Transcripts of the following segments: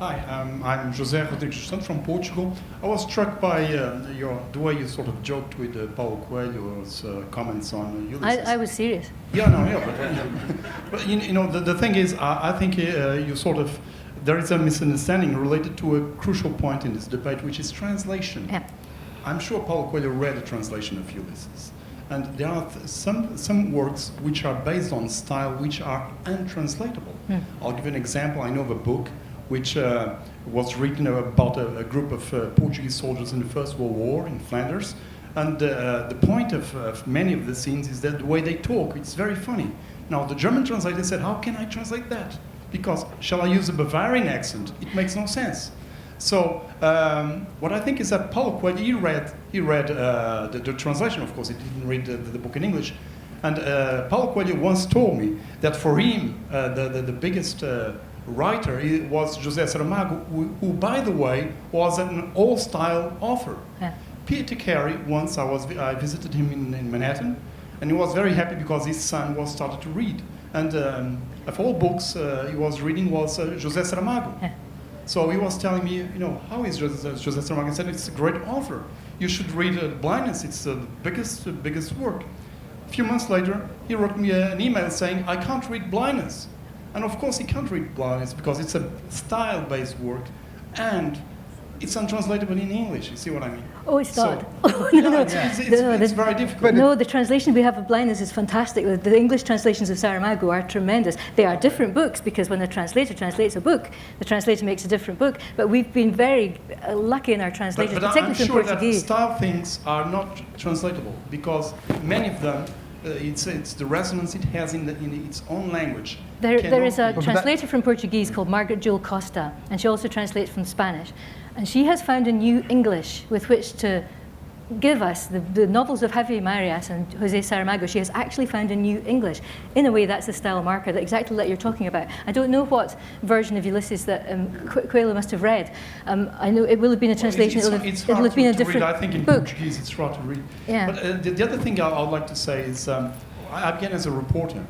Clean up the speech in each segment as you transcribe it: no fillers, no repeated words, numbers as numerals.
Hi, I'm José Rodrigues from Portugal. I was struck by the way you sort of joked with Paulo Coelho's comments on Ulysses. I was serious. Yeah, no, yeah, but you know, the thing is, I think you sort of, there is a misunderstanding related to a crucial point in this debate, which is translation. Yeah. I'm sure Paulo Coelho read a translation of Ulysses. And there are some works which are based on style which are untranslatable. I'll give you an example. I know of a book which was written about a group of Portuguese soldiers in the First World War in Flanders. And the point of many of the scenes is that the way they talk, it's very funny. Now, the German translator said, how can I translate that? Because shall I use a Bavarian accent? It makes no sense. So what I think is that Paulo Coelho, he read the translation, of course, he didn't read the book in English. And Paulo Coelho once told me that for him, the biggest writer was José Saramago, who, by the way, was an old-style author. Yeah. Peter Carey, once I visited him in Manhattan, and he was very happy because his son was started to read. And of all books he was reading was José Saramago. Yeah. So he was telling me, you know, how is José Saramago? I said, it's a great author. You should read Blindness. It's the biggest work. A few months later, he wrote me an email saying, I can't read Blindness. And of course he can't read Blindness because it's a style-based work and it's untranslatable in English. You see what I mean? Oh, it's not. So, oh, no. It's very difficult. No, the translation we have of Blindness is fantastic. The English translations of Saramago are tremendous. They are different books because when a translator translates a book, the translator makes a different book. But we've been very lucky in our translations, particularly I'm sure in Portuguese. That style things are not translatable because many of them, it's the resonance it has in its own language. There is a translator from Portuguese called Margaret Jewel Costa, and she also translates from Spanish. And she has found a new English with which to give us the novels of Javier Marias and José Saramago. She has actually found a new English. In a way, that's a style marker, that exactly that you're talking about. I don't know what version of Ulysses that Coelho must have read. I know it will have been a translation. It'll have been a different read. I think in book. Portuguese it's hard to read. Yeah. But the other thing I'd like to say is, I began as a reporter.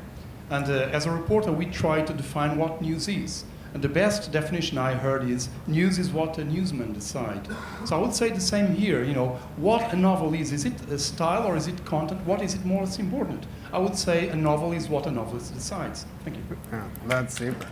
And as a reporter, we try to define what news is. And the best definition I heard is, news is what a newsman decides. So I would say the same here, you know, what a novel is. Is it a style or is it content? What is it most important? I would say a novel is what a novelist decides. Thank you. That's super.